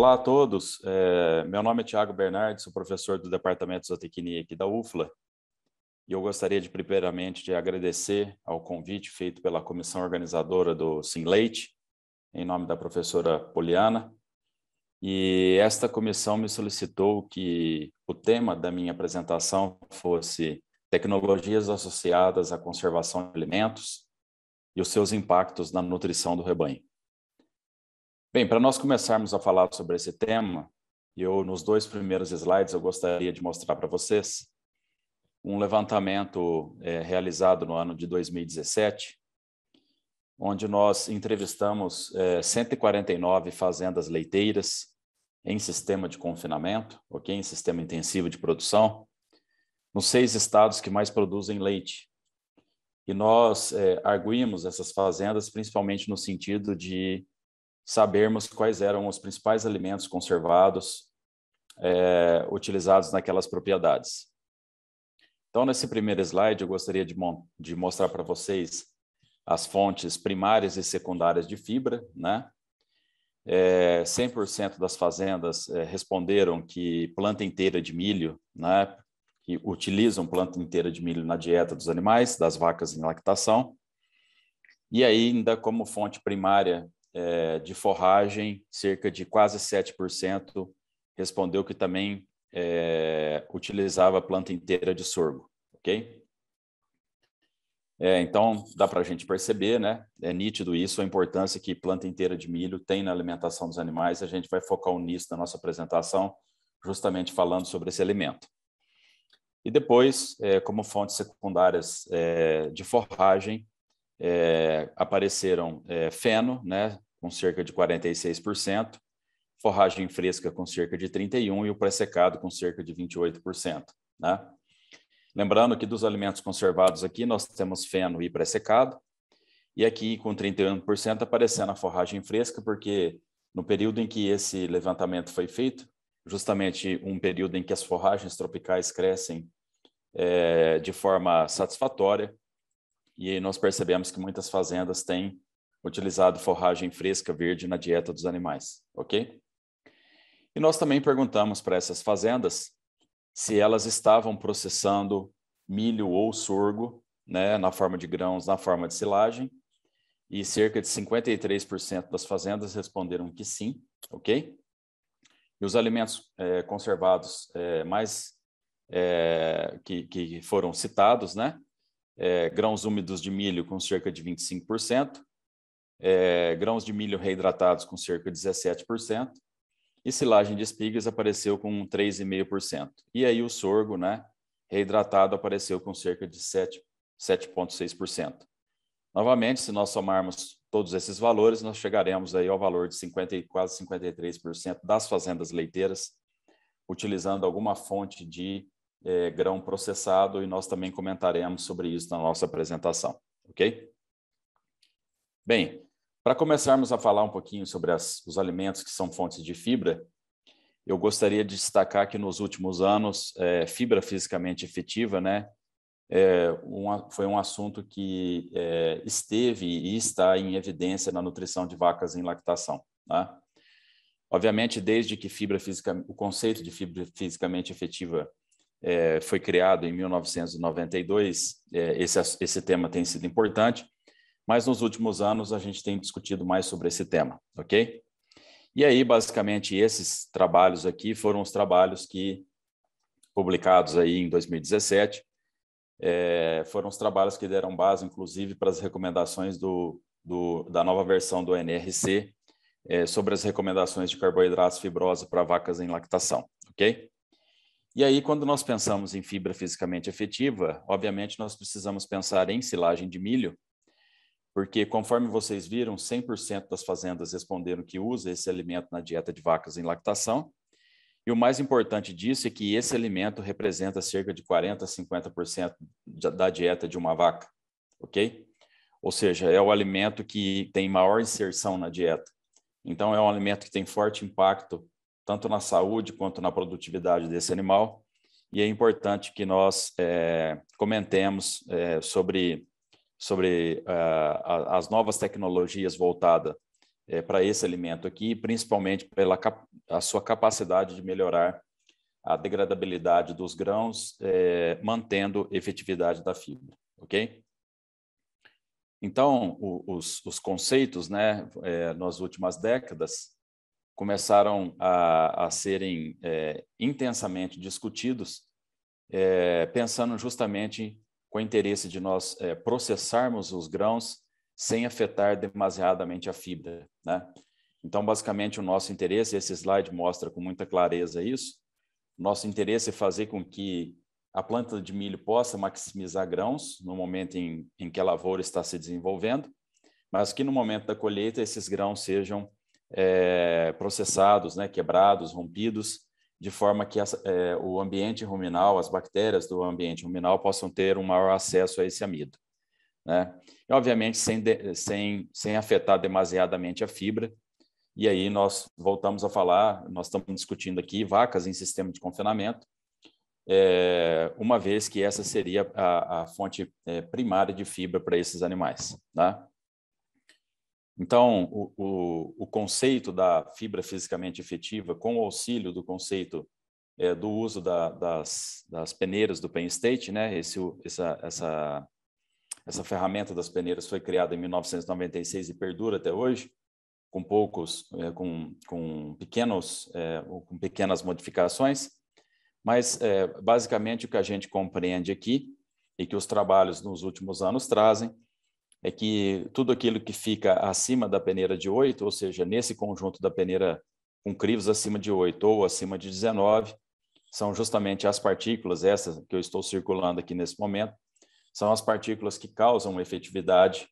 Olá a todos, meu nome é Thiago Bernardi, sou professor do Departamento de Zootecnia aqui da UFLA e eu gostaria de primeiramente de agradecer ao convite feito pela comissão organizadora do SimLeite, em nome da professora Poliana, e esta comissão me solicitou que o tema da minha apresentação fosse tecnologias associadas à conservação de alimentos e os seus impactos na nutrição do rebanho. Bem, para nós começarmos a falar sobre esse tema, nos 2 primeiros slides eu gostaria de mostrar para vocês um levantamento realizado no ano de 2017, onde nós entrevistamos 149 fazendas leiteiras em sistema de confinamento, em sistema intensivo de produção, nos 6 estados que mais produzem leite. E nós arguímos essas fazendas principalmente no sentido de sabermos quais eram os principais alimentos conservados utilizados naquelas propriedades. Então, nesse primeiro slide, eu gostaria de mostrar para vocês as fontes primárias e secundárias de fibra, né? 100% das fazendas responderam que planta inteira de milho, né? Que utilizam planta inteira de milho na dieta dos animais, das vacas em lactação. E ainda como fonte primária de forragem, cerca de quase 7% respondeu que também utilizava planta inteira de sorgo, ok? Então, dá para a gente perceber, né? É nítido isso, a importância que planta inteira de milho tem na alimentação dos animais. A gente vai focar nisso na nossa apresentação, justamente falando sobre esse alimento. E depois, como fontes secundárias de forragem, apareceram feno, né, com cerca de 46%, forragem fresca com cerca de 31% e o pré-secado com cerca de 28%. Né? Lembrando que dos alimentos conservados aqui nós temos feno e pré-secado, e aqui com 31% aparecendo a forragem fresca, porque no período em que esse levantamento foi feito, justamente um período em que as forragens tropicais crescem de forma satisfatória, e aí nós percebemos que muitas fazendas têm utilizado forragem fresca verde na dieta dos animais, ok? E nós também perguntamos para essas fazendas se elas estavam processando milho ou sorgo, né, na forma de grãos, na forma de silagem, e cerca de 53% das fazendas responderam que sim, ok? E os alimentos conservados que foram citados, né? Grãos úmidos de milho com cerca de 25%, grãos de milho reidratados com cerca de 17%, e silagem de espigas apareceu com 3,5%. E aí o sorgo, né, reidratado apareceu com cerca de 7,6%. Novamente, se nós somarmos todos esses valores, nós chegaremos aí ao valor de quase 53% das fazendas leiteiras utilizando alguma fonte de grão processado, e nós também comentaremos sobre isso na nossa apresentação, ok? Bem, para começarmos a falar um pouquinho sobre os alimentos que são fontes de fibra, eu gostaria de destacar que nos últimos anos, fibra fisicamente efetiva, né, foi um assunto que esteve e está em evidência na nutrição de vacas em lactação, né? Obviamente, desde que o conceito de fibra fisicamente efetiva foi criado em 1992, esse tema tem sido importante, mas nos últimos anos a gente tem discutido mais sobre esse tema, ok? E aí, basicamente, esses trabalhos aqui foram os trabalhos que, publicados aí em 2017, foram os trabalhos que deram base, inclusive, para as recomendações da nova versão do NRC, sobre as recomendações de carboidratos fibrosa para vacas em lactação, ok? E aí, quando nós pensamos em fibra fisicamente efetiva, obviamente nós precisamos pensar em silagem de milho, porque, conforme vocês viram, 100% das fazendas responderam que usa esse alimento na dieta de vacas em lactação, e o mais importante disso é que esse alimento representa cerca de 40% a 50% da dieta de uma vaca, ok? Ou seja, é o alimento que tem maior inserção na dieta. Então, é um alimento que tem forte impacto tanto na saúde quanto na produtividade desse animal, e é importante que nós comentemos sobre as novas tecnologias voltadas para esse alimento aqui, principalmente pela a sua capacidade de melhorar a degradabilidade dos grãos, mantendo a efetividade da fibra, ok? Então, os conceitos, né, nas últimas décadas, começaram a serem intensamente discutidos, pensando justamente com o interesse de nós processarmos os grãos sem afetar demasiadamente a fibra, né? Então, basicamente, o nosso interesse, esse slide mostra com muita clareza isso, nosso interesse é fazer com que a planta de milho possa maximizar grãos no momento em que a lavoura está se desenvolvendo, mas que no momento da colheita esses grãos sejam processados, né, quebrados, rompidos, de forma que o ambiente ruminal, as bactérias do ambiente ruminal possam ter um maior acesso a esse amido, né? E, obviamente, sem afetar demasiadamente a fibra. E aí nós voltamos a falar, nós estamos discutindo aqui vacas em sistema de confinamento, uma vez que essa seria a fonte primária de fibra para esses animais, tá? Então, o conceito da fibra fisicamente efetiva, com o auxílio do conceito do uso das peneiras do Penn State, né? Essa ferramenta das peneiras foi criada em 1996 e perdura até hoje, com pequenas modificações, mas basicamente o que a gente compreende aqui e que os trabalhos nos últimos anos trazem é que tudo aquilo que fica acima da peneira de 8, ou seja, nesse conjunto da peneira com crivos acima de 8 ou acima de 19, são justamente as partículas, essas que eu estou circulando aqui nesse momento, são as partículas que causam efetividade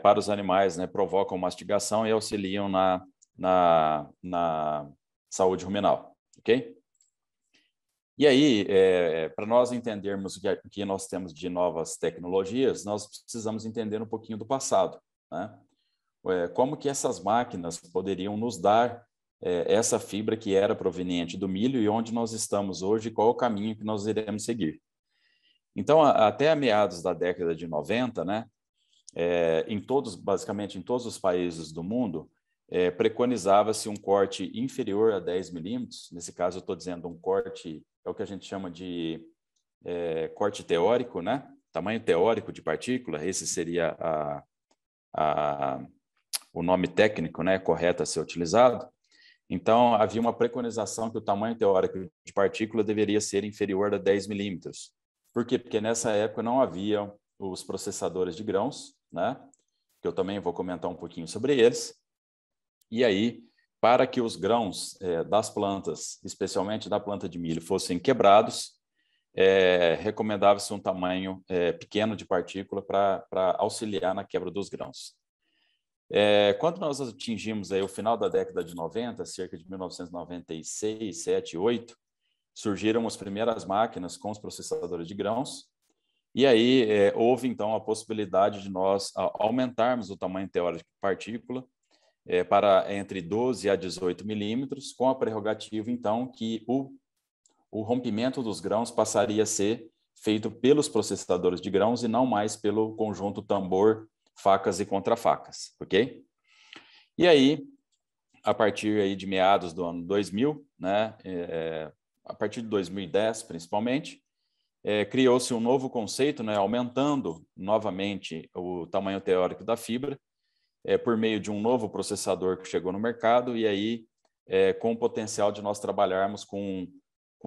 para os animais, né, provocam mastigação e auxiliam na saúde ruminal, ok? E aí, para nós entendermos o que nós temos de novas tecnologias, nós precisamos entender um pouquinho do passado, né? Como que essas máquinas poderiam nos dar essa fibra que era proveniente do milho e onde nós estamos hoje, qual o caminho que nós iremos seguir. Então, até meados da década de 90, né, basicamente em todos os países do mundo, preconizava-se um corte inferior a 10 milímetros. Nesse caso, eu estou dizendo um corte, é o que a gente chama de corte teórico, né? Tamanho teórico de partícula, esse seria o nome técnico, né, correto a ser utilizado. Então, havia uma preconização que o tamanho teórico de partícula deveria ser inferior a 10 milímetros. Por quê? Porque nessa época não havia os processadores de grãos, né? Que eu também vou comentar um pouquinho sobre eles. E aí, para que os grãos das plantas, especialmente da planta de milho, fossem quebrados, recomendava-se um tamanho pequeno de partícula para auxiliar na quebra dos grãos. Quando nós atingimos aí o final da década de 90, cerca de 1996, 7, 8, surgiram as primeiras máquinas com os processadores de grãos, e aí houve então a possibilidade de nós aumentarmos o tamanho teórico de partícula para entre 12 a 18 milímetros, com a prerrogativa então que o rompimento dos grãos passaria a ser feito pelos processadores de grãos e não mais pelo conjunto tambor, facas e contrafacas, ok? E aí, a partir aí de meados do ano 2000, né, a partir de 2010 principalmente, criou-se um novo conceito, né, aumentando novamente o tamanho teórico da fibra, por meio de um novo processador que chegou no mercado, e aí com o potencial de nós trabalharmos com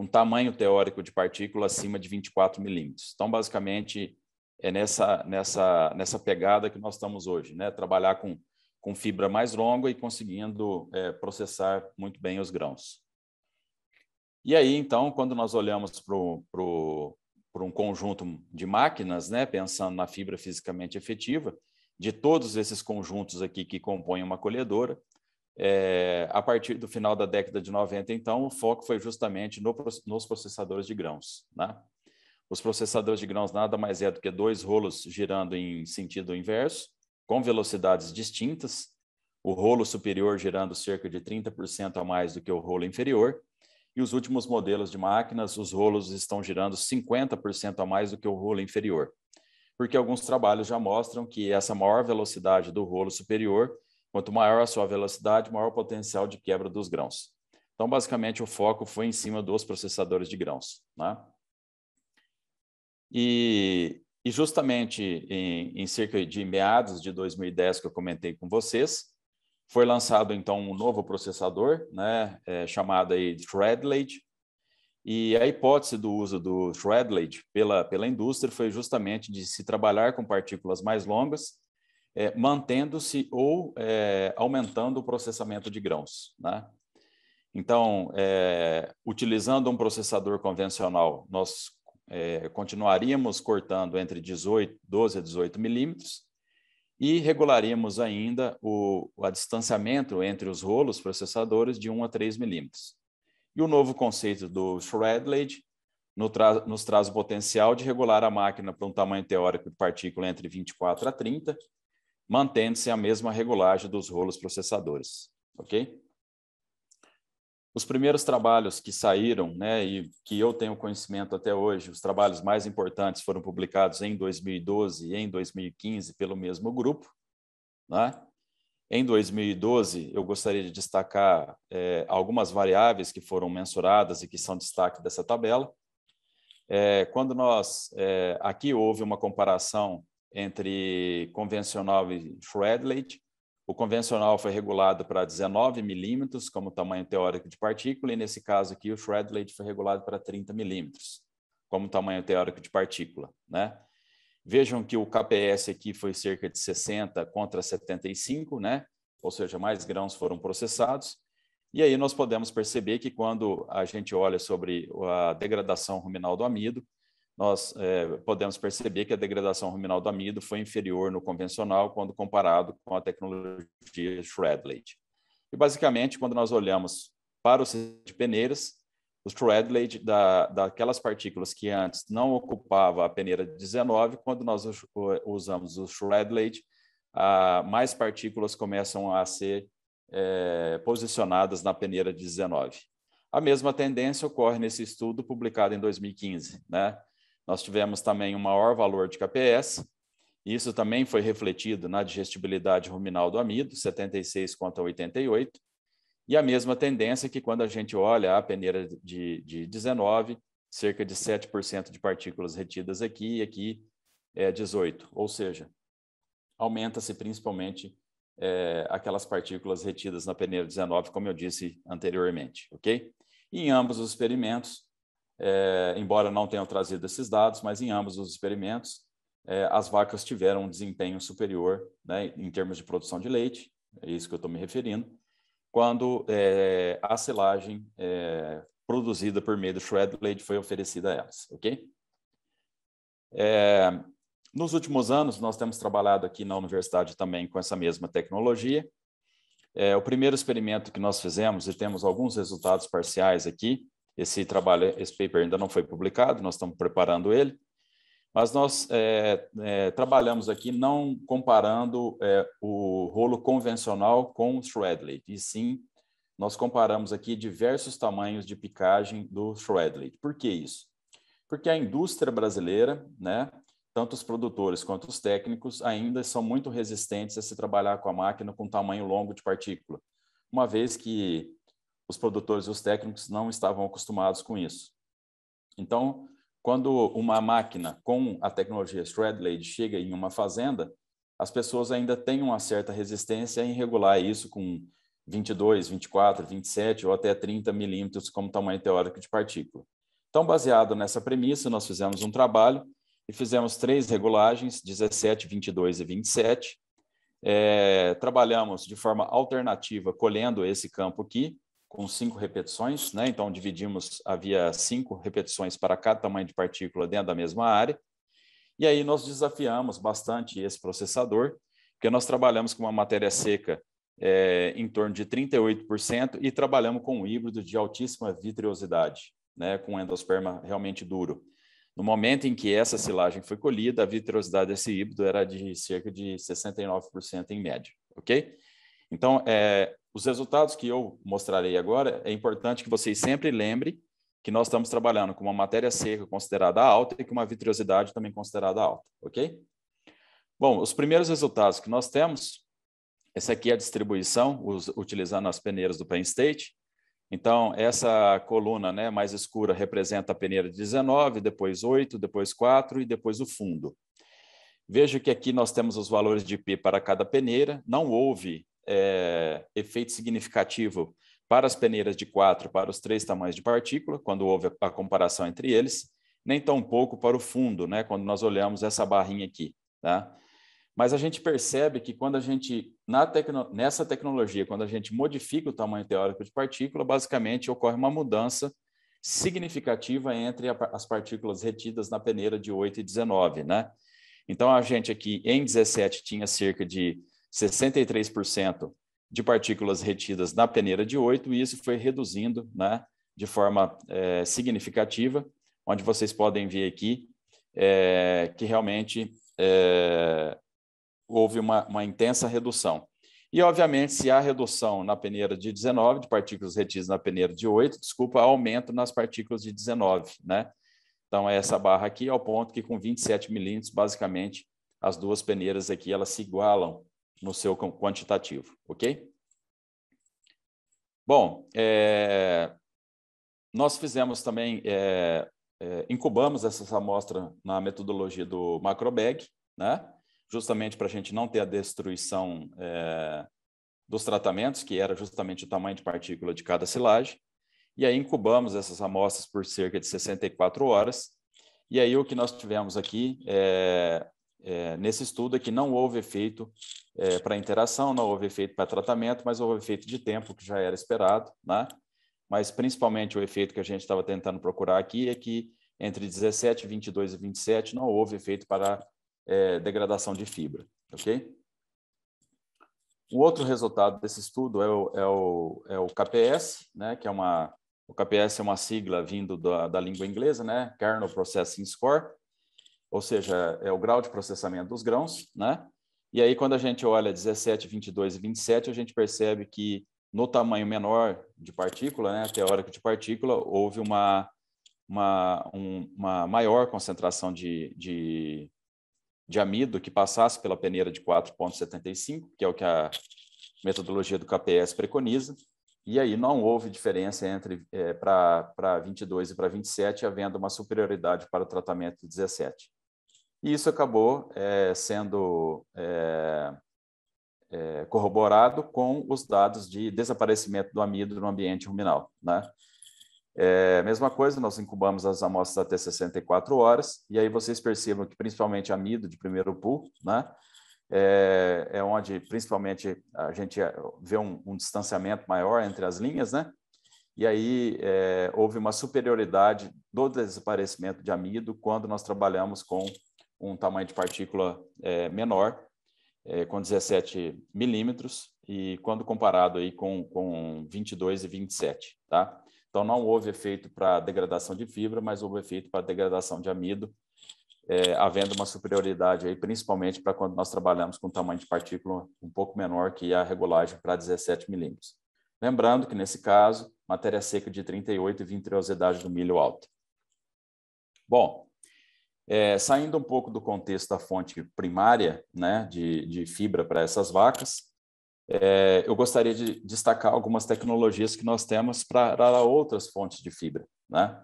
tamanho teórico de partícula acima de 24 milímetros. Então, basicamente, é nessa pegada que nós estamos hoje, né? Trabalhar com fibra mais longa e conseguindo processar muito bem os grãos. E aí, então, quando nós olhamos para um conjunto de máquinas, né, pensando na fibra fisicamente efetiva, de todos esses conjuntos aqui que compõem uma colhedora, a partir do final da década de 90, então, o foco foi justamente nos processadores de grãos, né? Os processadores de grãos nada mais é do que dois rolos girando em sentido inverso, com velocidades distintas, o rolo superior girando cerca de 30% a mais do que o rolo inferior, e os últimos modelos de máquinas, os rolos estão girando 50% a mais do que o rolo inferior, porque alguns trabalhos já mostram que essa maior velocidade do rolo superior Quanto maior a sua velocidade, maior o potencial de quebra dos grãos. Então, basicamente, o foco foi em cima dos processadores de grãos, né? E justamente em cerca de meados de 2010, que eu comentei com vocês, foi lançado, então, um novo processador, né, chamado aí Threadlade. E a hipótese do uso do Threadlade pela indústria foi justamente de se trabalhar com partículas mais longas, mantendo-se ou aumentando o processamento de grãos, né? Então, utilizando um processador convencional, nós continuaríamos cortando entre 12 a 18 milímetros e regularíamos ainda o distanciamento entre os rolos processadores de 1 a 3 milímetros. E o novo conceito do Threadlade nos traz o potencial de regular a máquina para um tamanho teórico de partícula entre 24 a 30, mantendo-se a mesma regulagem dos rolos processadores, ok? Os primeiros trabalhos que saíram, né, e que eu tenho conhecimento até hoje, os trabalhos mais importantes foram publicados em 2012 e em 2015 pelo mesmo grupo, né? Em 2012, eu gostaria de destacar algumas variáveis que foram mensuradas e que são destaque dessa tabela. Quando aqui houve uma comparação entre convencional e Threadlade, o convencional foi regulado para 19 milímetros como tamanho teórico de partícula, e nesse caso aqui o Threadlade foi regulado para 30 milímetros como tamanho teórico de partícula, né? Vejam que o KPS aqui foi cerca de 60 contra 75, né? Ou seja, mais grãos foram processados. E aí nós podemos perceber que quando a gente olha sobre a degradação ruminal do amido, nós podemos perceber que a degradação ruminal do amido foi inferior no convencional quando comparado com a tecnologia Threadlade. E basicamente, quando nós olhamos para o sistema de peneiras, o Threadlade daquelas partículas que antes não ocupava a peneira 19, quando nós usamos o Threadlade, mais partículas começam a ser posicionadas na peneira 19. A mesma tendência ocorre nesse estudo publicado em 2015, né? Nós tivemos também um maior valor de KPS, e isso também foi refletido na digestibilidade ruminal do amido, 76 contra 88, e a mesma tendência que quando a gente olha a peneira de 19, cerca de 7% de partículas retidas aqui, e aqui é 18, ou seja, aumenta-se principalmente aquelas partículas retidas na peneira 19, como eu disse anteriormente, ok? E em ambos os experimentos, embora não tenham trazido esses dados, mas em ambos os experimentos, as vacas tiveram um desempenho superior, né, em termos de produção de leite, é isso que eu estou me referindo, quando a silagem produzida por meio do Threadlade foi oferecida a elas, ok? Nos últimos anos, nós temos trabalhado aqui na universidade também com essa mesma tecnologia. O primeiro experimento que nós fizemos, e temos alguns resultados parciais aqui, esse paper ainda não foi publicado, nós estamos preparando ele, mas nós trabalhamos aqui não comparando o rolo convencional com o Threadlade, e sim, nós comparamos aqui diversos tamanhos de picagem do Threadlade. Por que isso? Porque a indústria brasileira, né, tanto os produtores quanto os técnicos, ainda são muito resistentes a se trabalhar com a máquina com tamanho longo de partícula, uma vez que os produtores e os técnicos não estavam acostumados com isso. Então, quando uma máquina com a tecnologia Threadlade chega em uma fazenda, as pessoas ainda têm uma certa resistência em regular isso com 22, 24, 27 ou até 30 milímetros como tamanho teórico de partícula. Então, baseado nessa premissa, nós fizemos um trabalho e fizemos 3 regulagens, 17, 22 e 27. Trabalhamos de forma alternativa, colhendo esse campo aqui, com 5 repetições, né? Então, havia 5 repetições para cada tamanho de partícula dentro da mesma área. E aí nós desafiamos bastante esse processador, porque nós trabalhamos com uma matéria seca em torno de 38% e trabalhamos com um híbrido de altíssima vitriosidade, né? Com endosperma realmente duro. No momento em que essa silagem foi colhida, a vitriosidade desse híbrido era de cerca de 69% em média, ok? Então, os resultados que eu mostrarei agora, é importante que vocês sempre lembrem que nós estamos trabalhando com uma matéria seca considerada alta e com uma vitriosidade também considerada alta, ok? Bom, os primeiros resultados que nós temos Essa aqui é a distribuição, utilizando as peneiras do Penn State. Então, essa coluna, né, mais escura representa a peneira de 19, depois 8, depois 4 e depois o fundo. Veja que aqui nós temos os valores de P para cada peneira. Não houve efeito significativo para as peneiras de 4 para os 3 tamanhos de partícula, quando houve a comparação entre eles, nem tampouco para o fundo, né, quando nós olhamos essa barrinha aqui. Tá? Mas a gente percebe que quando a gente, nessa tecnologia, quando a gente modifica o tamanho teórico de partícula, basicamente ocorre uma mudança significativa entre as partículas retidas na peneira de 8 e 19, né? Então, a gente aqui em 17 tinha cerca de 63% de partículas retidas na peneira de 8, e isso foi reduzindo, né, de forma significativa, onde vocês podem ver aqui que realmente houve uma intensa redução. E, obviamente, se há redução na peneira de 19, de partículas retidas na peneira de 8, há aumento nas partículas de 19, né? Então, essa barra aqui é o ponto que, com 27 milímetros, basicamente, as duas peneiras aqui, elas se igualam no seu quantitativo, ok? Bom, nós fizemos também, incubamos essa amostra na metodologia do Macrobag, né? Justamente para a gente não ter a destruição dos tratamentos, que era justamente o tamanho de partícula de cada silagem. E aí incubamos essas amostras por cerca de 64 horas. E aí o que nós tivemos aqui nesse estudo é que não houve efeito para interação, não houve efeito para tratamento, mas houve efeito de tempo, que já era esperado, né? Mas principalmente o efeito que a gente estava tentando procurar aqui é que entre 17, 22 e 27 não houve efeito para degradação de fibra, ok? O outro resultado desse estudo é o KPS, né, que o KPS é uma sigla vindo da língua inglesa, né, Kernel Processing Score, ou seja, é o grau de processamento dos grãos, né? E aí, quando a gente olha 17, 22 e 27, a gente percebe que no tamanho menor de partícula, né, teórico de partícula, houve uma maior concentração de amido que passasse pela peneira de 4,75, que é o que a metodologia do KPS preconiza, e aí não houve diferença entre para 22 e para 27, havendo uma superioridade para o tratamento de 17. E isso acabou sendo corroborado com os dados de desaparecimento do amido no ambiente ruminal, né? Mesma coisa, nós incubamos as amostras até 64 horas, e aí vocês percebam que principalmente amido de primeiro pool, né, onde principalmente a gente vê um distanciamento maior entre as linhas, né, e aí houve uma superioridade do desaparecimento de amido quando nós trabalhamos com um tamanho de partícula menor, com 17 milímetros, e quando comparado aí com 22 e 27, tá? Então, não houve efeito para degradação de fibra, mas houve efeito para degradação de amido, havendo uma superioridade, aí, principalmente para quando nós trabalhamos com tamanho de partícula um pouco menor que a regulagem para 17 milímetros. Lembrando que, nesse caso, matéria seca de 38 e vitrilosidade do milho alta. Bom, saindo um pouco do contexto da fonte primária, né, de fibra para essas vacas, eu gostaria de destacar algumas tecnologias que nós temos para outras fontes de fibra, né?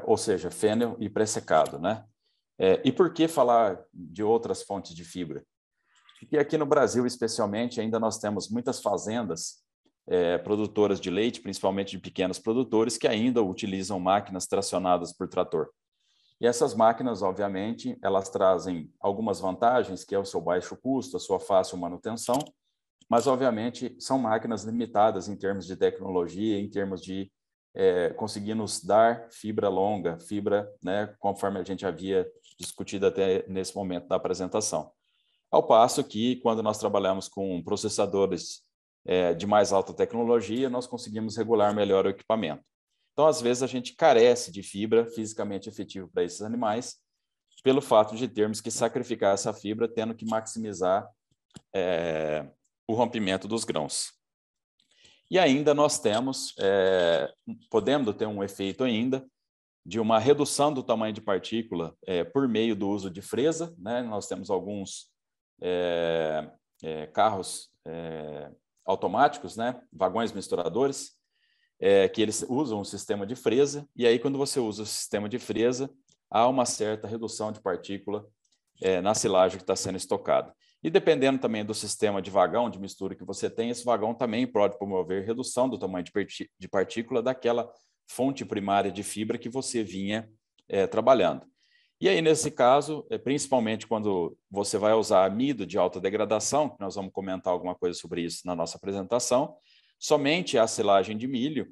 Ou seja, fênel e pré-secado, né? E por que falar de outras fontes de fibra? Porque aqui no Brasil, especialmente, ainda nós temos muitas fazendas produtoras de leite, principalmente de pequenos produtores, que ainda utilizam máquinas tracionadas por trator. E essas máquinas, obviamente, elas trazem algumas vantagens, que é o seu baixo custo, a sua fácil manutenção, mas, obviamente, são máquinas limitadas em termos de tecnologia, em termos de conseguir nos dar fibra longa, fibra, né, conforme a gente havia discutido até nesse momento da apresentação. Ao passo que, quando nós trabalhamos com processadores de mais alta tecnologia, nós conseguimos regular melhor o equipamento. Então, às vezes, a gente carece de fibra fisicamente efetiva para esses animais, pelo fato de termos que sacrificar essa fibra, tendo que maximizar o rompimento dos grãos. E ainda nós temos, podendo ter um efeito ainda, de uma redução do tamanho de partícula por meio do uso de fresa, né? Nós temos alguns carros automáticos, né? Vagões misturadores, que eles usam um sistema de fresa, e aí quando você usa o sistema de fresa, há uma certa redução de partícula na silagem que está sendo estocada. E dependendo também do sistema de vagão, de mistura que você tem, esse vagão também pode promover redução do tamanho de partícula daquela fonte primária de fibra que você vinha trabalhando. E aí, nesse caso, principalmente quando você vai usar amido de alta degradação, que nós vamos comentar alguma coisa sobre isso na nossa apresentação, somente a silagem de milho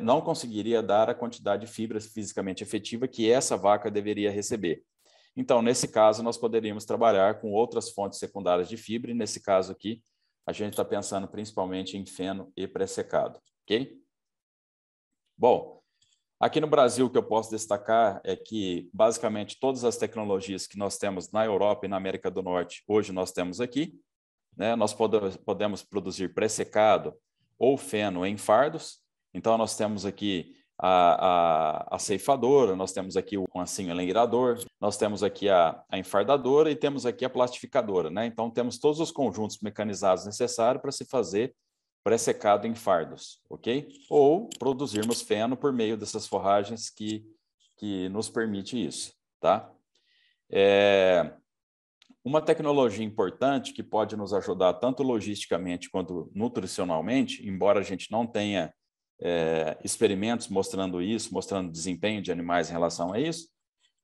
não conseguiria dar a quantidade de fibra fisicamente efetiva que essa vaca deveria receber. Então, nesse caso, nós poderíamos trabalhar com outras fontes secundárias de fibra, e nesse caso aqui, a gente está pensando principalmente em feno e pré-secado, ok? Bom, aqui no Brasil, o que eu posso destacar é que, basicamente, todas as tecnologias que nós temos na Europa e na América do Norte, hoje nós temos aqui, né? Nós podemos produzir pré-secado ou feno em fardos. Então, nós temos aqui a ceifadora, nós temos aqui o ancinho enleirador, nós temos aqui a enfardadora e temos aqui a plastificadora, né? Então, temos todos os conjuntos mecanizados necessários para se fazer pré-secado em fardos, ok? Ou produzirmos feno por meio dessas forragens que nos permite isso, tá? Uma tecnologia importante que pode nos ajudar tanto logisticamente quanto nutricionalmente, embora a gente não tenha experimentos mostrando isso, mostrando desempenho de animais em relação a isso,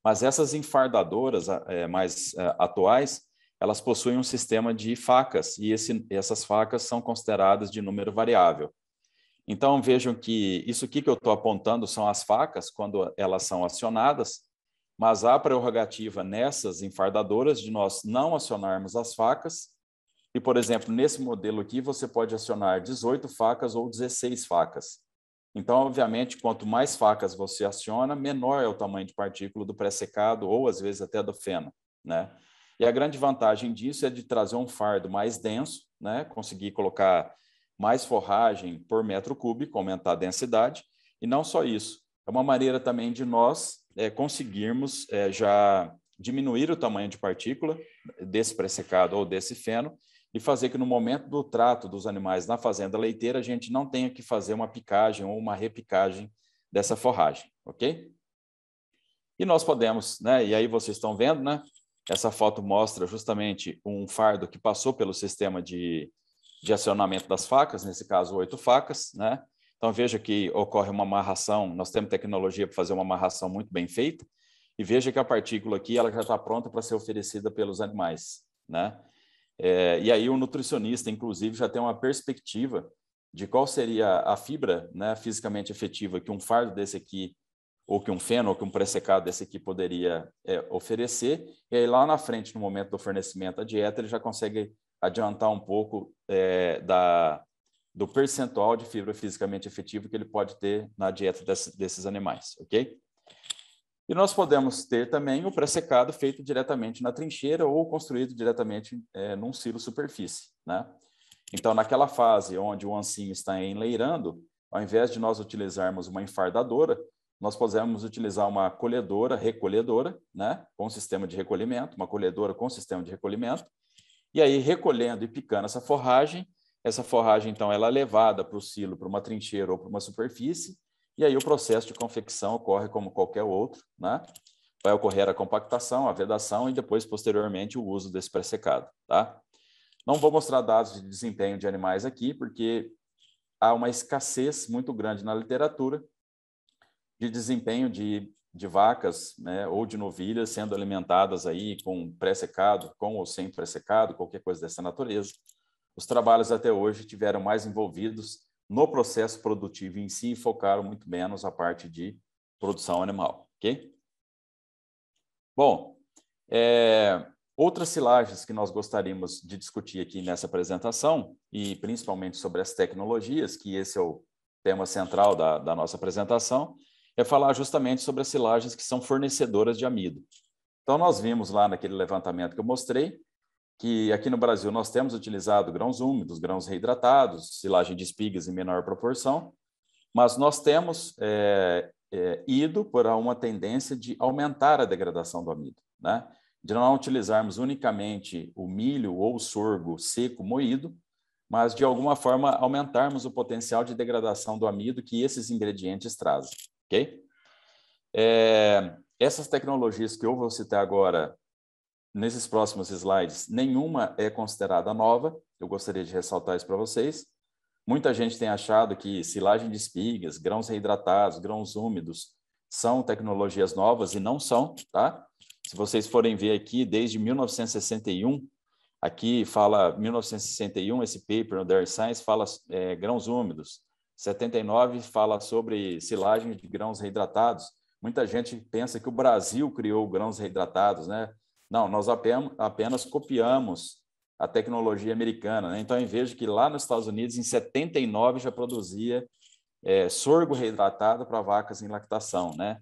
mas essas enfardadoras mais atuais, elas possuem um sistema de facas, e essas facas são consideradas de número variável. Então, vejam que isso aqui que eu estou apontando são as facas, quando elas são acionadas, mas há prerrogativa nessas enfardadoras de nós não acionarmos as facas, e, por exemplo, nesse modelo aqui, você pode acionar 18 facas ou 16 facas. Então, obviamente, quanto mais facas você aciona, menor é o tamanho de partícula do pré-secado ou, às vezes, até do feno, né? E a grande vantagem disso é de trazer um fardo mais denso, né? Conseguir colocar mais forragem por metro cúbico, aumentar a densidade. E não só isso, é uma maneira também de nós conseguirmos já diminuir o tamanho de partícula desse pré-secado ou desse feno e fazer que no momento do trato dos animais na fazenda leiteira a gente não tenha que fazer uma picagem ou uma repicagem dessa forragem, ok? E nós podemos, né? E aí vocês estão vendo, né? Essa foto mostra justamente um fardo que passou pelo sistema de acionamento das facas, nesse caso 8 facas, né? Então veja que ocorre uma amarração, nós temos tecnologia para fazer uma amarração muito bem feita, e veja que a partícula aqui ela já está pronta para ser oferecida pelos animais, né? E aí o nutricionista, inclusive, já tem uma perspectiva de qual seria a fibra, né, fisicamente efetiva que um fardo desse aqui, ou que um feno, ou que um pré-secado desse aqui poderia oferecer, e aí lá na frente, no momento do fornecimento da dieta, ele já consegue adiantar um pouco do percentual de fibra fisicamente efetiva que ele pode ter na dieta desses animais, ok? E nós podemos ter também o pré-secado feito diretamente na trincheira ou construído diretamente num silo superfície, né? Então, naquela fase onde o ancinho está enleirando, ao invés de nós utilizarmos uma enfardadora, nós podemos utilizar uma colhedora, recolhedora, né? Com sistema de recolhimento, uma colhedora com sistema de recolhimento, e aí recolhendo e picando essa forragem, então, ela é levada para o silo, para uma trincheira ou para uma superfície, e aí o processo de confecção ocorre como qualquer outro, né? Vai ocorrer a compactação, a vedação e depois, posteriormente, o uso desse pré-secado, tá? Não vou mostrar dados de desempenho de animais aqui, porque há uma escassez muito grande na literatura de desempenho de vacas, né, ou de novilhas sendo alimentadas aí com pré-secado, com ou sem pré-secado, qualquer coisa dessa natureza. Os trabalhos até hoje tiveram mais envolvidos no processo produtivo em si e focaram muito menos a parte de produção animal, ok? Bom, outras silagens que nós gostaríamos de discutir aqui nessa apresentação, e principalmente sobre as tecnologias, que esse é o tema central da nossa apresentação, é falar justamente sobre as silagens que são fornecedoras de amido. Então, nós vimos lá naquele levantamento que eu mostrei, que aqui no Brasil nós temos utilizado grãos úmidos, grãos reidratados, silagem de espigas em menor proporção, mas nós temos ido para uma tendência de aumentar a degradação do amido, né? de não utilizarmos unicamente o milho ou o sorgo seco moído, mas de alguma forma aumentarmos o potencial de degradação do amido que esses ingredientes trazem, ok? Essas tecnologias que eu vou citar agora, nesses próximos slides, nenhuma é considerada nova, eu gostaria de ressaltar isso para vocês. Muita gente tem achado que silagem de espigas, grãos reidratados, grãos úmidos, são tecnologias novas e não são, tá? Se vocês forem ver aqui, desde 1961, aqui fala 1961, esse paper no Dairy Science fala grãos úmidos. 79 fala sobre silagem de grãos reidratados. Muita gente pensa que o Brasil criou grãos reidratados, né? Não, nós apenas copiamos a tecnologia americana, né? Então, eu vejo que lá nos Estados Unidos, em 79, já produzia sorgo reidratado para vacas em lactação, né?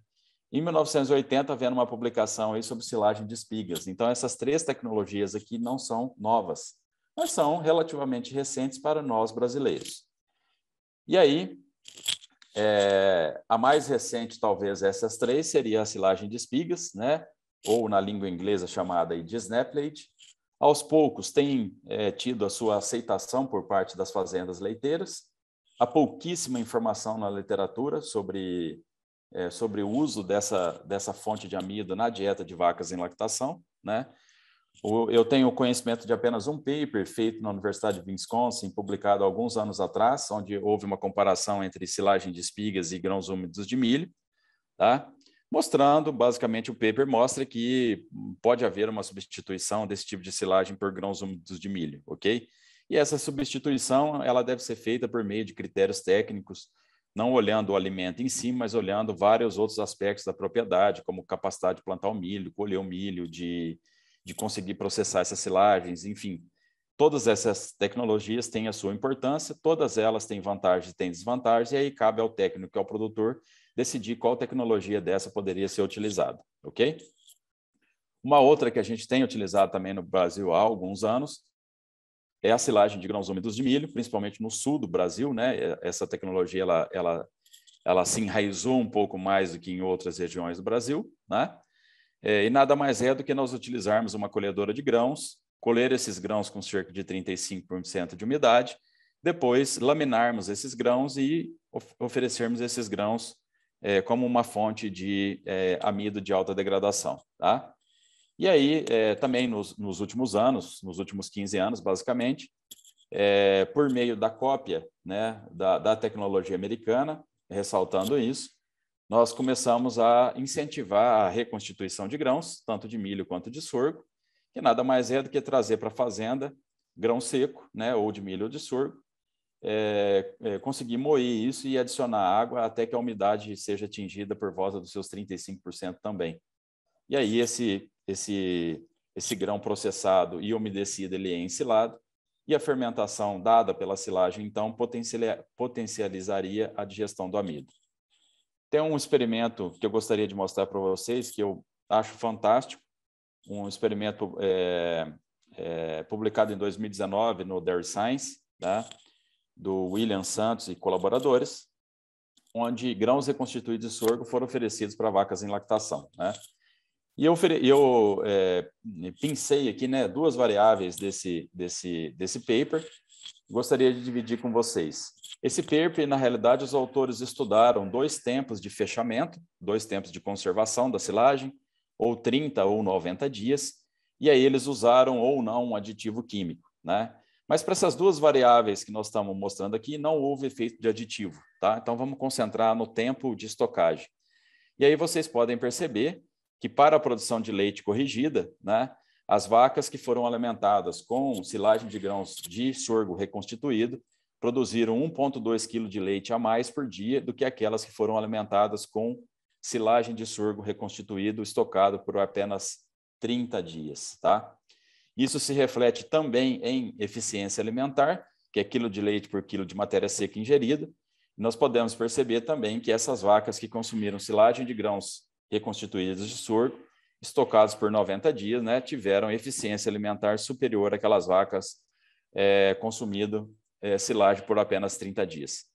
Em 1980, havendo uma publicação aí sobre silagem de espigas. Então, essas 3 tecnologias aqui não são novas, mas são relativamente recentes para nós brasileiros. E aí, a mais recente, talvez, essas 3, seria a silagem de espigas, né? Ou na língua inglesa chamada de snaplage. Aos poucos tem tido a sua aceitação por parte das fazendas leiteiras. Há pouquíssima informação na literatura sobre o uso dessa fonte de amido na dieta de vacas em lactação, né? Eu tenho conhecimento de apenas um paper feito na Universidade de Wisconsin, publicado há alguns anos atrás, onde houve uma comparação entre silagem de espigas e grãos úmidos de milho, tá? Mostrando, basicamente, o paper mostra que pode haver uma substituição desse tipo de silagem por grãos úmidos de milho, ok? E essa substituição, ela deve ser feita por meio de critérios técnicos, não olhando o alimento em si, mas olhando vários outros aspectos da propriedade, como capacidade de plantar o milho, colher o milho, de conseguir processar essas silagens, enfim. Todas essas tecnologias têm a sua importância, todas elas têm vantagens e têm desvantagens, e aí cabe ao técnico e ao produtor decidir qual tecnologia dessa poderia ser utilizada, ok? Uma outra que a gente tem utilizado também no Brasil há alguns anos é a silagem de grãos úmidos de milho, principalmente no sul do Brasil, né? Essa tecnologia, ela se enraizou um pouco mais do que em outras regiões do Brasil, né? E nada mais é do que nós utilizarmos uma colhedora de grãos, colher esses grãos com cerca de 35% de umidade, depois laminarmos esses grãos e oferecermos esses grãos como uma fonte de amido de alta degradação, tá? E aí, também nos últimos anos, nos últimos 15 anos, basicamente, por meio da cópia, né, da tecnologia americana, ressaltando isso, nós começamos a incentivar a reconstituição de grãos, tanto de milho quanto de sorgo, que nada mais é do que trazer para a fazenda grão seco, né, ou de milho ou de sorgo, conseguir moer isso e adicionar água até que a umidade seja atingida por volta dos seus 35% também. E aí esse grão processado e umedecido ele é ensilado e a fermentação dada pela silagem, então, potencializaria a digestão do amido. Tem um experimento que eu gostaria de mostrar para vocês, que eu acho fantástico, um experimento publicado em 2019 no Dairy Science, tá? Do William Santos e colaboradores, onde grãos reconstituídos de sorgo foram oferecidos para vacas em lactação, né? E eu pensei aqui, né, 2 variáveis desse paper, gostaria de dividir com vocês. Esse paper, na realidade, os autores estudaram 2 tempos de fechamento, 2 tempos de conservação da silagem, ou 30 ou 90 dias, e aí eles usaram ou não um aditivo químico, né? Mas para essas 2 variáveis que nós estamos mostrando aqui, não houve efeito de aditivo, tá? Então vamos concentrar no tempo de estocagem. E aí vocês podem perceber que para a produção de leite corrigida, né, as vacas que foram alimentadas com silagem de grãos de sorgo reconstituído produziram 1,2 kg de leite a mais por dia do que aquelas que foram alimentadas com silagem de sorgo reconstituído estocado por apenas 30 dias, tá? Isso se reflete também em eficiência alimentar, que é quilo de leite por quilo de matéria seca ingerida. Nós podemos perceber também que essas vacas que consumiram silagem de grãos reconstituídos de sorgo, estocados por 90 dias, né, tiveram eficiência alimentar superior àquelas vacas consumindo silagem por apenas 30 dias.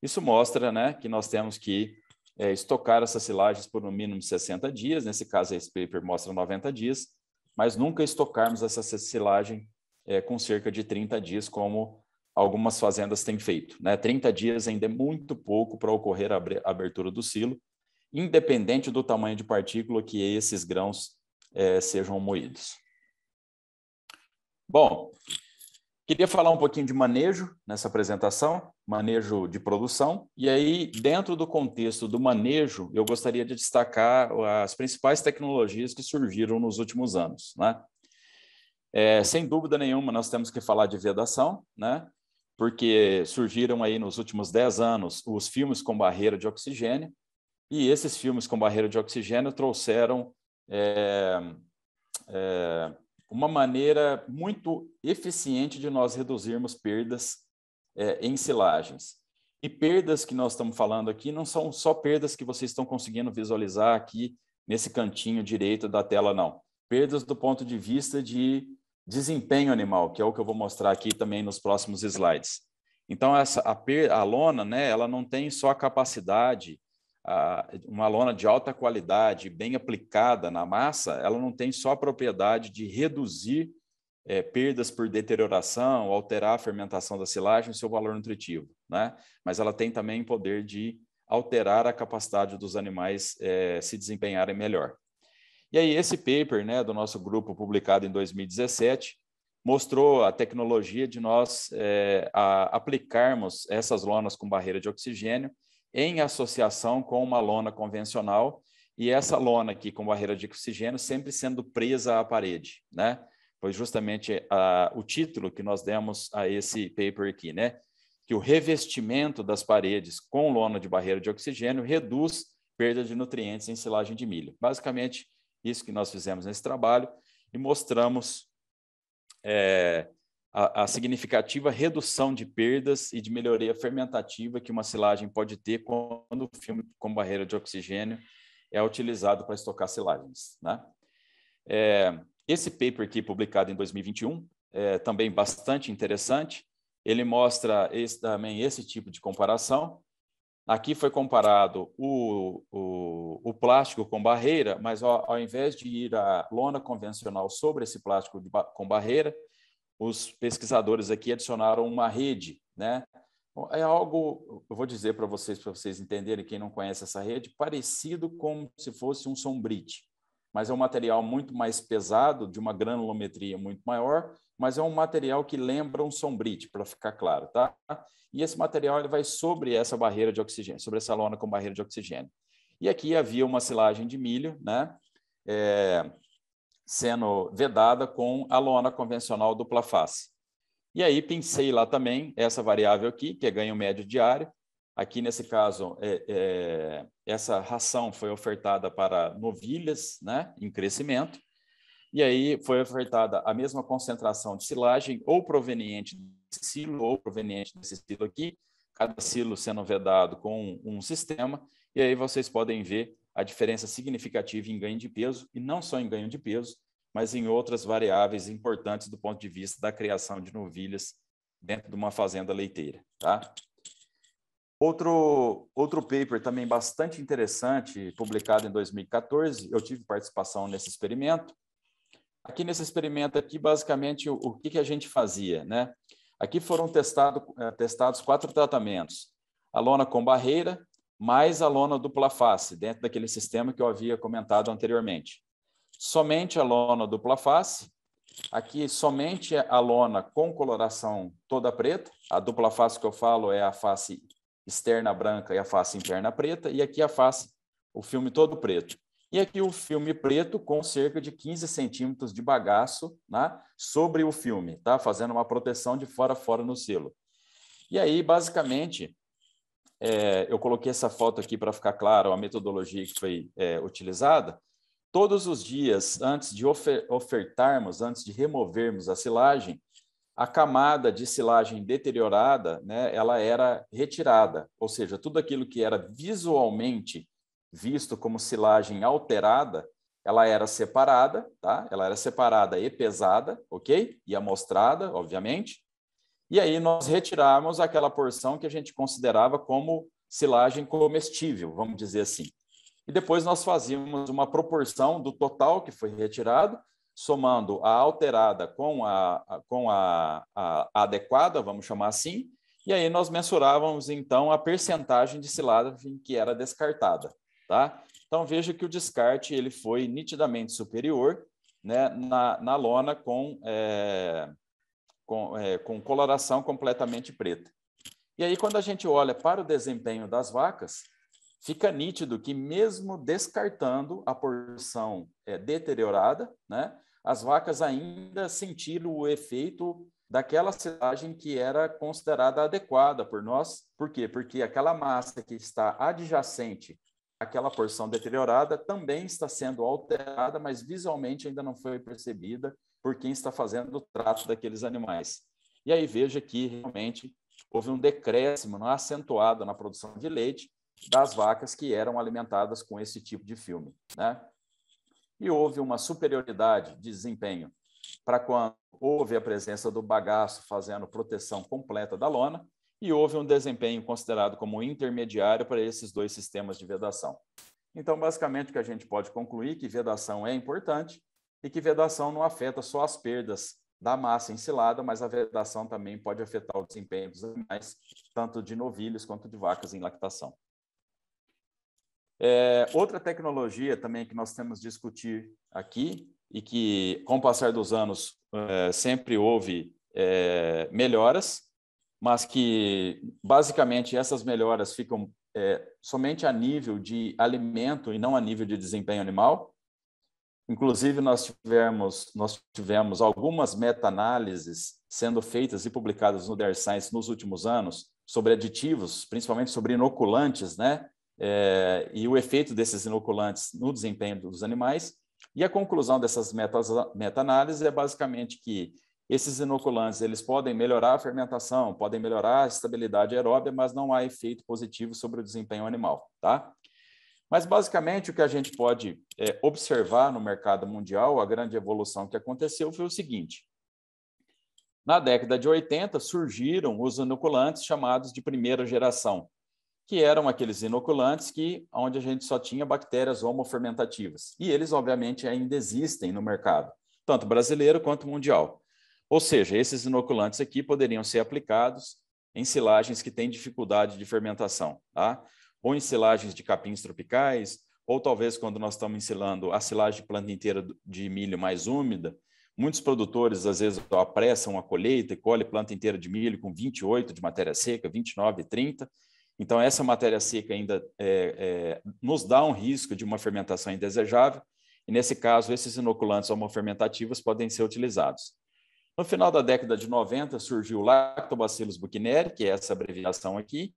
Isso mostra, né, que nós temos que estocar essas silagens por no mínimo 60 dias, nesse caso esse paper mostra 90 dias, mas nunca estocarmos essa silagem com cerca de 30 dias, como algumas fazendas têm feito, né? 30 dias ainda é muito pouco para ocorrer a abertura do silo, independente do tamanho de partícula que esses grãos sejam moídos. Bom, queria falar um pouquinho de manejo nessa apresentação, manejo de produção, e aí, dentro do contexto do manejo, eu gostaria de destacar as principais tecnologias que surgiram nos últimos anos, né? Sem dúvida nenhuma, nós temos que falar de vedação, né? Porque surgiram aí nos últimos 10 anos os filmes com barreira de oxigênio, e esses filmes com barreira de oxigênio trouxeram uma maneira muito eficiente de nós reduzirmos perdas em silagens. E perdas que nós estamos falando aqui não são só perdas que vocês estão conseguindo visualizar aqui nesse cantinho direito da tela, não. Perdas do ponto de vista de desempenho animal, que é o que eu vou mostrar aqui também nos próximos slides. Então, a lona, né, ela não tem só a capacidade, uma lona de alta qualidade, bem aplicada na massa, ela não tem só a propriedade de reduzir perdas por deterioração, alterar a fermentação da silagem e seu valor nutritivo, né? Mas ela tem também o poder de alterar a capacidade dos animais se desempenharem melhor. E aí esse paper, né, do nosso grupo, publicado em 2017, mostrou a tecnologia de nós aplicarmos essas lonas com barreira de oxigênio em associação com uma lona convencional, e essa lona aqui com barreira de oxigênio sempre sendo presa à parede, né? Foi justamente o título que nós demos a esse paper aqui, né? Que o revestimento das paredes com lona de barreira de oxigênio reduz perda de nutrientes em silagem de milho. Basicamente, isso que nós fizemos nesse trabalho e mostramos a significativa redução de perdas e de melhoria fermentativa que uma silagem pode ter quando o filme com barreira de oxigênio é utilizado para estocar silagens, né? Esse paper aqui, publicado em 2021, também bastante interessante. Ele mostra também esse tipo de comparação. Aqui foi comparado o plástico com barreira, mas ao invés de ir a lona convencional sobre esse plástico com barreira, os pesquisadores aqui adicionaram uma rede, né? É algo, eu vou dizer para vocês entenderem, quem não conhece essa rede, parecido como se fosse um sombrite, mas é um material muito mais pesado, de uma granulometria muito maior, mas é um material que lembra um sombrite, para ficar claro, tá? E esse material ele vai sobre essa barreira de oxigênio, sobre essa lona com barreira de oxigênio. E aqui havia uma silagem de milho, né? Sendo vedada com a lona convencional dupla face. E aí pensei lá também essa variável aqui, que é ganho médio diário. Aqui, nesse caso, essa ração foi ofertada para novilhas, né, em crescimento, e aí foi ofertada a mesma concentração de silagem, ou proveniente desse silo, ou proveniente desse silo aqui, cada silo sendo vedado com um sistema, e aí vocês podem ver a diferença significativa em ganho de peso, e não só em ganho de peso, mas em outras variáveis importantes do ponto de vista da criação de novilhas dentro de uma fazenda leiteira, tá? Outro paper também bastante interessante, publicado em 2014, eu tive participação nesse experimento. Aqui nesse experimento, aqui, basicamente, o que a gente fazia, né? Aqui foram testados 4 tratamentos. A lona com barreira, mais a lona dupla face, dentro daquele sistema que eu havia comentado anteriormente. Somente a lona dupla face, aqui somente a lona com coloração toda preta, a dupla face que eu falo é a face externa branca e a face interna preta, e aqui a face, o filme todo preto. E aqui o filme preto com cerca de 15 centímetros de bagaço, né, sobre o filme, tá? Fazendo uma proteção de fora a fora no silo. E aí, basicamente, eu coloquei essa foto aqui para ficar claro a metodologia que foi utilizada. Todos os dias, antes de ofertarmos, antes de removermos a silagem, a camada de silagem deteriorada, né, ela era retirada, ou seja, tudo aquilo que era visualmente visto como silagem alterada, ela era separada, tá? Ela era separada e pesada, ok? E amostrada, obviamente. E aí nós retiramos aquela porção que a gente considerava como silagem comestível, vamos dizer assim. E depois nós fazíamos uma proporção do total que foi retirado somando a alterada com a adequada, vamos chamar assim, e aí nós mensurávamos, então, a percentagem de silagem que era descartada. Tá? Então, veja que o descarte ele foi nitidamente superior, né, na lona com coloração completamente preta. E aí, quando a gente olha para o desempenho das vacas, fica nítido que mesmo descartando a porção deteriorada, né, as vacas ainda sentiram o efeito daquela silagem que era considerada adequada por nós. Por quê? Porque aquela massa que está adjacente àquela porção deteriorada também está sendo alterada, mas visualmente ainda não foi percebida por quem está fazendo o trato daqueles animais. E aí veja que realmente houve um decréscimo acentuado na produção de leite das vacas que eram alimentadas com esse tipo de filme, né? E houve uma superioridade de desempenho para quando houve a presença do bagaço fazendo proteção completa da lona, e houve um desempenho considerado como intermediário para esses dois sistemas de vedação. Então, basicamente, o que a gente pode concluir é que vedação é importante e que vedação não afeta só as perdas da massa ensilada, mas a vedação também pode afetar o desempenho dos animais, tanto de novilhos quanto de vacas em lactação. Outra tecnologia também que nós temos de discutir aqui, e que, com o passar dos anos, sempre houve melhoras, mas que, basicamente, essas melhoras ficam somente a nível de alimento e não a nível de desempenho animal. Inclusive, nós tivemos algumas meta-análises sendo feitas e publicadas no Der Science nos últimos anos sobre aditivos, principalmente sobre inoculantes, né? E o efeito desses inoculantes no desempenho dos animais. E a conclusão dessas meta-análises é basicamente que esses inoculantes eles podem melhorar a fermentação, podem melhorar a estabilidade aeróbia, mas não há efeito positivo sobre o desempenho animal, tá? Mas, basicamente, o que a gente pode observar no mercado mundial, a grande evolução que aconteceu foi o seguinte. Na década de 80, surgiram os inoculantes chamados de primeira geração, que eram aqueles inoculantes onde a gente só tinha bactérias homofermentativas. E eles, obviamente, ainda existem no mercado, tanto brasileiro quanto mundial. Ou seja, esses inoculantes aqui poderiam ser aplicados em silagens que têm dificuldade de fermentação, tá? Ou em silagens de capins tropicais, ou talvez quando nós estamos ensilando a silagem de planta inteira de milho mais úmida. Muitos produtores, às vezes, apressam a colheita e colhem planta inteira de milho com 28 de matéria seca, 29, 30. Então, essa matéria seca ainda nos dá um risco de uma fermentação indesejável, e, nesse caso, esses inoculantes homofermentativos podem ser utilizados. No final da década de 90, surgiu o Lactobacillus buchneri, que é essa abreviação aqui,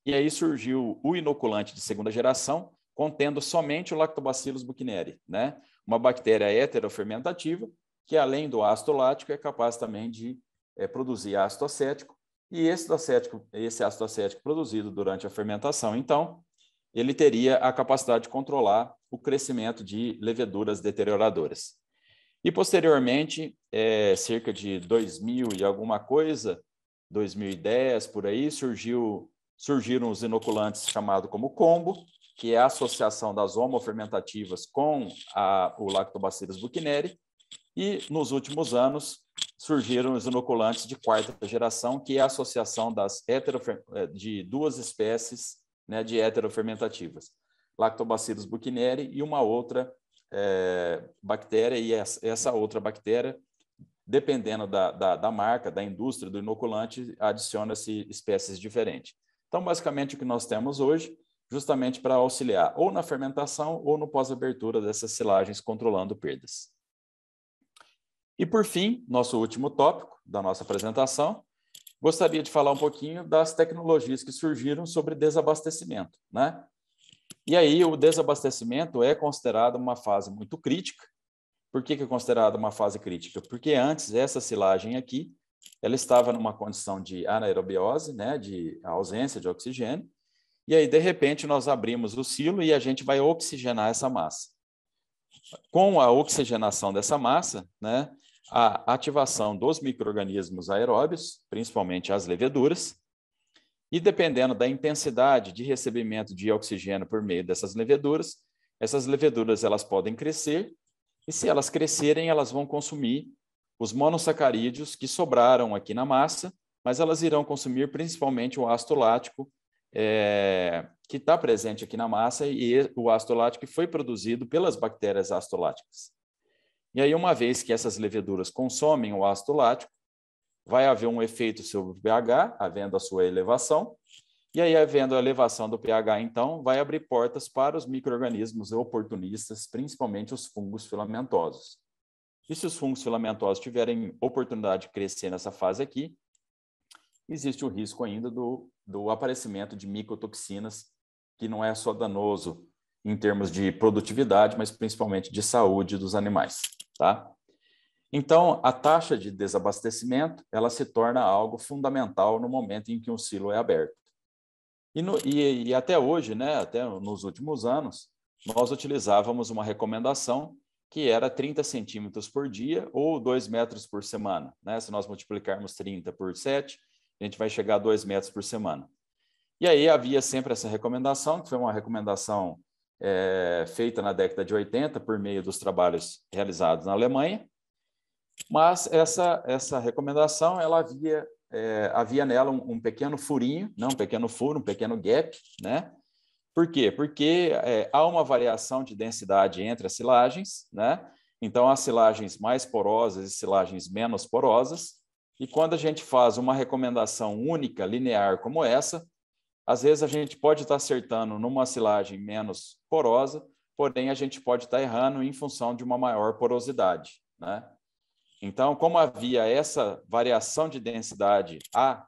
e aí surgiu o inoculante de segunda geração, contendo somente o Lactobacillus buchneri, né? Uma bactéria heterofermentativa, que, além do ácido lático, é capaz também de produzir ácido acético, e esse ácido acético produzido durante a fermentação, então, ele teria a capacidade de controlar o crescimento de leveduras deterioradoras. E, posteriormente, cerca de 2000 e alguma coisa, 2010, por aí, surgiram os inoculantes chamados como combo, que é a associação das homofermentativas com o Lactobacillus buchneri, e, nos últimos anos, surgiram os inoculantes de quarta geração, que é a associação de duas espécies, né, de heterofermentativas, Lactobacillus buchneri e uma outra bactéria, e essa outra bactéria, dependendo da marca, da indústria do inoculante, adiciona-se espécies diferentes. Então, basicamente, o que nós temos hoje, justamente para auxiliar ou na fermentação ou no pós-abertura dessas silagens, controlando perdas. E, por fim, nosso último tópico da nossa apresentação, gostaria de falar um pouquinho das tecnologias que surgiram sobre desabastecimento, né? E aí, o desabastecimento é considerado uma fase muito crítica. Por que é considerado uma fase crítica? Porque antes, essa silagem aqui, ela estava numa condição de anaerobiose, né, de ausência de oxigênio, e aí, de repente, nós abrimos o silo e a gente vai oxigenar essa massa. Com a oxigenação dessa massa, né, a ativação dos micro-organismos aeróbios, principalmente as leveduras, e dependendo da intensidade de recebimento de oxigênio por meio dessas leveduras, essas leveduras elas podem crescer E se elas crescerem, elas vão consumir os monossacarídeos que sobraram aqui na massa, mas elas irão consumir principalmente o ácido lático, que está presente aqui na massa, e o ácido lático que foi produzido pelas bactérias ácido-láticas. E aí, uma vez que essas leveduras consomem o ácido lático, vai haver um efeito sobre o pH, havendo a sua elevação, e aí, havendo a elevação do pH, então, vai abrir portas para os micro-organismos oportunistas, principalmente os fungos filamentosos. E se os fungos filamentosos tiverem oportunidade de crescer nessa fase aqui, existe o risco ainda do aparecimento de micotoxinas, que não é só danoso em termos de produtividade, mas principalmente de saúde dos animais, tá? Então, a taxa de desabastecimento, ela se torna algo fundamental no momento em que um silo é aberto. E até hoje, né, até nos últimos anos, nós utilizávamos uma recomendação que era 30 centímetros por dia ou 2 metros por semana, né? Se nós multiplicarmos 30 por 7, a gente vai chegar a 2 metros por semana. E aí havia sempre essa recomendação, que foi uma recomendação feita na década de 80 por meio dos trabalhos realizados na Alemanha, mas essa recomendação, ela havia nela um pequeno furinho, não um pequeno furo, um pequeno gap, né? Por quê? Porque há uma variação de densidade entre as silagens, né? Então, há silagens mais porosas e silagens menos porosas, e quando a gente faz uma recomendação única, linear como essa, às vezes a gente pode estar acertando numa silagem menos porosa, porém a gente pode estar errando em função de uma maior porosidade, né? Então, como havia essa variação de densidade,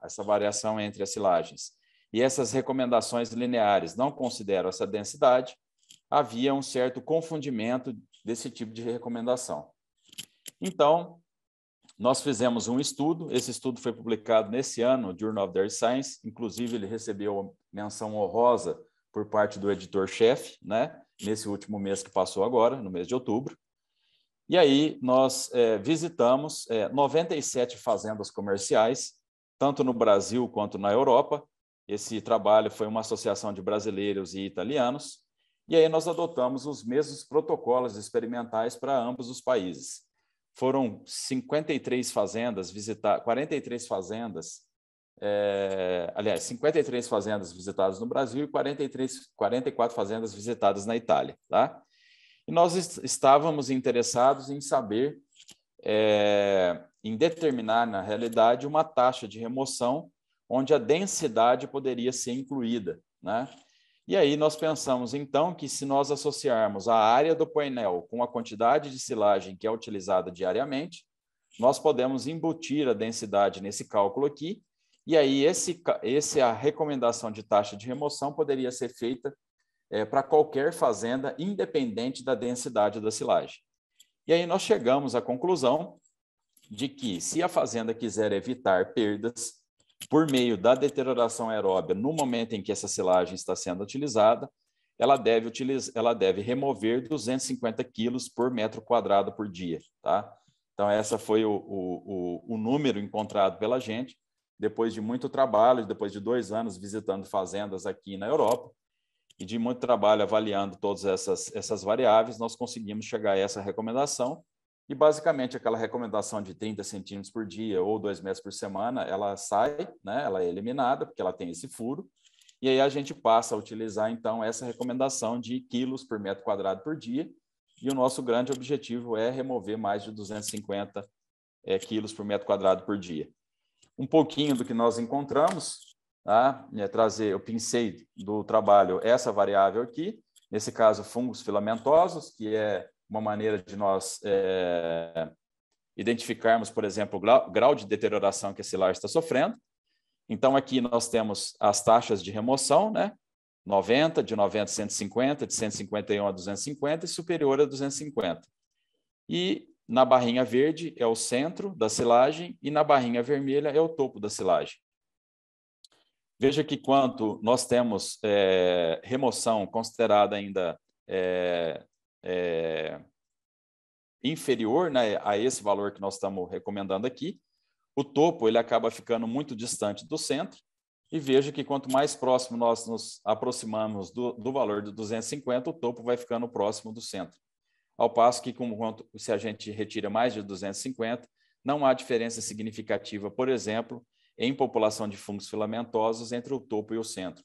essa variação entre as silagens, e essas recomendações lineares não consideram essa densidade, havia um certo confundimento desse tipo de recomendação. Então, nós fizemos um estudo, esse estudo foi publicado nesse ano no Journal of the Earth Science, inclusive ele recebeu menção honrosa por parte do editor-chefe, né, nesse último mês que passou agora, no mês de outubro. E aí nós visitamos 97 fazendas comerciais, tanto no Brasil quanto na Europa. Esse trabalho foi uma associação de brasileiros e italianos, e aí nós adotamos os mesmos protocolos experimentais para ambos os países. Foram 53 fazendas visitadas, 43 fazendas, 53 fazendas visitadas no Brasil e 44 fazendas visitadas na Itália, tá? E nós estávamos interessados em saber, em determinar, na realidade, uma taxa de remoção onde a densidade poderia ser incluída, né? E aí nós pensamos, então, que se nós associarmos a área do painel com a quantidade de silagem que é utilizada diariamente, nós podemos embutir a densidade nesse cálculo aqui, e aí a recomendação de taxa de remoção poderia ser feita para qualquer fazenda, independente da densidade da silagem. E aí nós chegamos à conclusão de que, se a fazenda quiser evitar perdas por meio da deterioração aeróbia no momento em que essa silagem está sendo utilizada, ela deve remover 250 quilos por metro quadrado por dia, tá? Então, essa foi o número encontrado pela gente, depois de muito trabalho, depois de 2 anos visitando fazendas aqui na Europa, e de muito trabalho avaliando todas essas variáveis, nós conseguimos chegar a essa recomendação. E, basicamente, aquela recomendação de 30 centímetros por dia ou 2 metros por semana, ela sai, né? Ela é eliminada, porque ela tem esse furo. E aí a gente passa a utilizar, então, essa recomendação de quilos por metro quadrado por dia. E o nosso grande objetivo é remover mais de 250 quilos por metro quadrado por dia. Um pouquinho do que nós encontramos, tá? Eu pincei do trabalho essa variável aqui, nesse caso, fungos filamentosos, que é uma maneira de nós identificarmos, por exemplo, o grau de deterioração que a silagem está sofrendo. Então, aqui nós temos as taxas de remoção, né? 90, de 90 a 150, de 151 a 250 e superior a 250. E na barrinha verde é o centro da silagem e na barrinha vermelha é o topo da silagem. Veja que quanto nós temos remoção considerada ainda inferior, né, a esse valor que nós estamos recomendando aqui, o topo ele acaba ficando muito distante do centro, e veja que quanto mais próximo nós nos aproximamos do valor de 250, o topo vai ficando próximo do centro. ao passo que, se a gente retira mais de 250, não há diferença significativa, por exemplo, em população de fungos filamentosos entre o topo e o centro.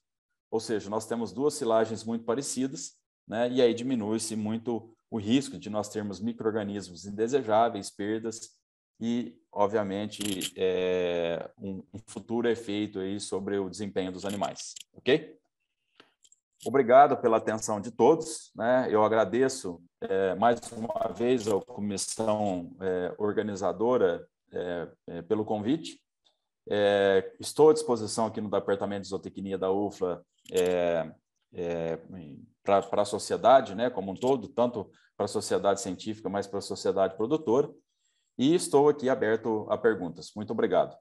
Ou seja, nós temos duas silagens muito parecidas, né? E aí diminui-se muito o risco de nós termos micro-organismos indesejáveis, perdas e, obviamente, um futuro efeito aí sobre o desempenho dos animais, ok? Obrigado pela atenção de todos, né? Eu agradeço mais uma vez à comissão organizadora pelo convite. Estou à disposição aqui no Departamento de Zootecnia da UFLA para a sociedade, né, como um todo, tanto para a sociedade científica, mas para a sociedade produtora, e estou aqui aberto a perguntas. Muito obrigado.